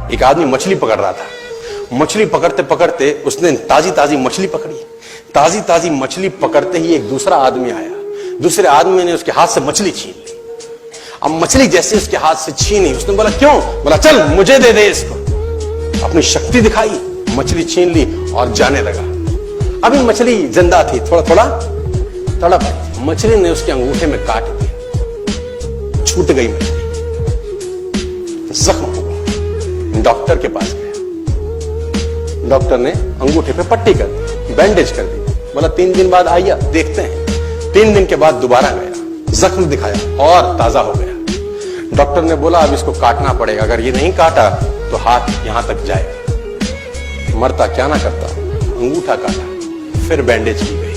एक आदमी मछली पकड़ रहा था। मछली पकड़ते पकड़ते उसने ताजी ताजी मछली पकड़ी। ताजी ताजी मछली पकड़ते ही एक दूसरा आदमी आया। दूसरे आदमी ने उसके हाथ से मछली छीन ली। अब मछली जैसे उसके हाथ से छीनी, उसने बोला क्यों? बोला चल मुझे दे दे इसको। अपनी शक्ति दिखाई, मछली छीन ली और जाने लगा। अभी मछली जिंदा थी, थोड़ा थोड़ा तड़प रही। मछली ने उसके अंगूठे में काट दिया, छूट गई मछली, जख्म हुआ। डॉक्टर के पास गया। डॉक्टर ने अंगूठे पे पट्टी कर दी, बैंडेज कर दी। बोला 3 दिन बाद आइए देखते हैं। 3 दिन के बाद दोबारा गया, जख्म दिखाया और ताजा हो गया। डॉक्टर ने बोला अब इसको काटना पड़ेगा, अगर ये नहीं काटा तो हाथ यहां तक जाएगा। मरता क्या ना करता, अंगूठा काटा, फिर बैंडेज की गई।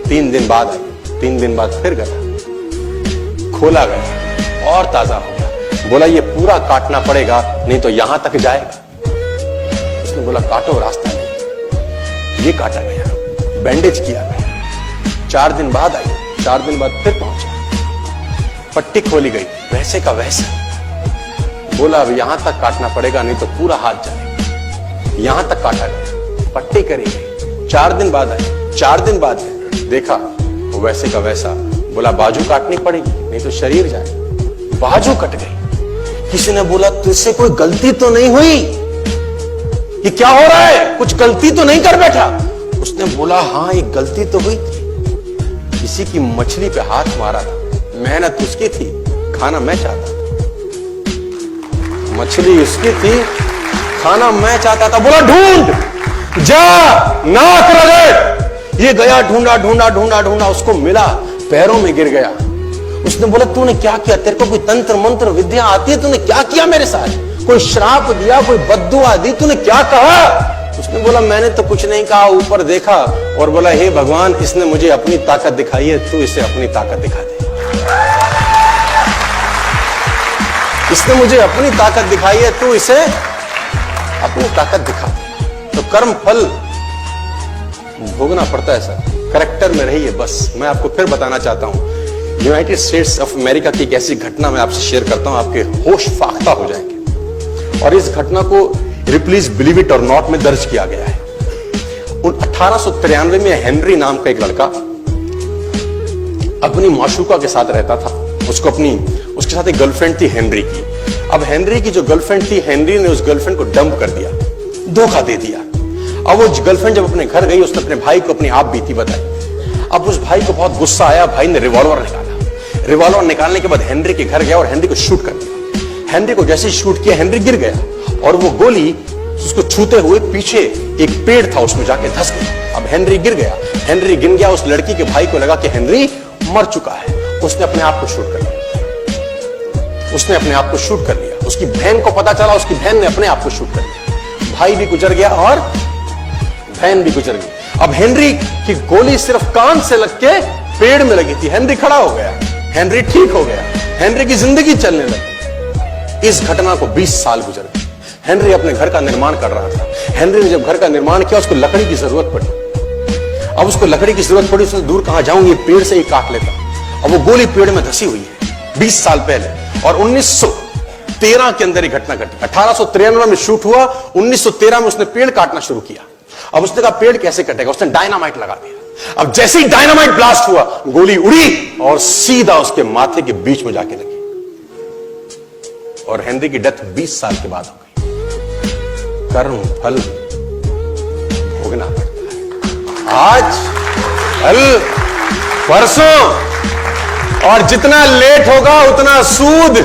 3 दिन बाद आई, 3 दिन बाद फिर गया, खोला गया और ताजा हो गया। बोला ये पूरा काटना पड़ेगा नहीं तो यहां तक जाएगा। उसने बोला काटो, रास्ता नहीं। ये काटा गया, बैंडेज किया गया। 4 दिन बाद आई, 4 दिन बाद फिर पहुंचा, पट्टी खोली गई, वैसे का वैसा। बोला अब यहां तक काटना पड़ेगा नहीं तो पूरा हाथ जाएगा। यहां तक काटा गया, पट्टी करी गई। 4 दिन बाद आई, 4 दिन बाद देखा वो वैसे का वैसा। बोला बाजू काटनी पड़ेगी नहीं तो शरीर जाए। बाजू कट गई। किसी ने बोला तुझसे कोई गलती तो नहीं हुई? ये क्या हो रहा है? कुछ गलती तो नहीं कर बैठा? उसने बोला हाँ एक गलती तो हुई थी। किसी की मछली पे हाथ मारा था, मेहनत उसकी थी, खाना मैं चाहता था। मछली उसकी थी, खाना मैं चाहता था। बोला ढूंढ, जा, नाक रगड़। ये गया, ढूंढा ढूंढा ढूंढा ढूंढा, उसको मिला, पैरों में गिर गया। उसने बोला तूने क्या किया? तेरे को कोई तंत्र मंत्र विद्या आती है? तूने क्या किया मेरे साथ? कोई श्राप दिया, कोई बद्दुआ दी? तूने क्या कहा? उसने बोला मैंने तो कुछ नहीं कहा, ऊपर देखा और बोला हे भगवान इसने मुझे अपनी ताकत दिखाई है, तू इसे अपनी ताकत दिखा दे। इसने मुझे अपनी ताकत दिखाई है, तू इसे अपनी ताकत दिखा दे। तो कर्म फल भोगना पड़ता है सर, करेक्टर में रहिए बस। मैं आपको फिर बताना चाहता हूं, यूनाइटेड स्टेट्स ऑफ अमेरिका की एक ऐसी घटना मैं आपसे शेयर करता हूं, आपके होश फाख्ता हो जाएंगे। और इस घटना को रिप्लीज बिलीव इट और नॉट में दर्ज किया गया है। 1893 में हेनरी नाम का एक लड़का अपनी माशूका के साथ रहता था। उसके साथ एक गर्लफ्रेंड थी हेनरी की। अब हेनरी की जो गर्लफ्रेंड थी, हेनरी ने उस गर्लफ्रेंड को डंप कर दिया, धोखा दे दिया। अब वो गर्लफ्रेंड जब अपने घर गई, उसने अपने भाई को अपनी आप बीती बताई। अब उस भाई को बहुत गुस्सा आया, भाई ने रिवॉल्वर निकाला। रिवॉल्वर निकालने के बाद हेनरी के घर गया और हेनरी को शूट कर दिया। हेनरी को जैसे शूट किया, हेनरी गिर गया और वो गोली उसको छूते हुए पीछे एक पेड़ था उसमें जाके धंस गई। अब हेनरी गिर गया, हेनरी गिर गया। उस लड़की के भाई को लगा कि हेनरी मर चुका है, उसने अपने आप को शूट कर लिया। उसने अपने आप को शूट कर लिया। उसकी बहन को पता चला, उसकी बहन ने अपने आप को शूट कर लिया। भाई भी गुजर गया और बहन भी गुजर गई। अब हेनरी की गोली सिर्फ कान से लग के पेड़ में लगी थी। हेनरी खड़ा हो गया, हेनरी ठीक हो गया, हेनरी की जिंदगी चलने लगी। इस घटना को 20 साल गुजर गए। हेनरी अपने घर का निर्माण कर रहा था। हेनरी ने जब घर का निर्माण किया, उसको लकड़ी की जरूरत पड़ी। अब उसको लकड़ी की जरूरत पड़ी, उसने दूर कहां जाऊं, ये पेड़ से ही काट लेता। अब वो गोली पेड़ में धसी हुई है 20 साल पहले। और 1913 के अंदर ये घटना घटी। 1893 में शूट हुआ, 1913 में उसने पेड़ काटना शुरू किया। अब उसने कहा पेड़ कैसे कटेगा, उसने डायनामाइट लगा दिया। अब जैसे ही डायनामाइट ब्लास्ट हुआ, गोली उड़ी और सीधा उसके माथे के बीच में जाके लगी और हेनरी की डेथ 20 साल के बाद हो गई। कर्म फल भोगना पड़ता है, आज कल परसों, और जितना लेट होगा उतना सूद।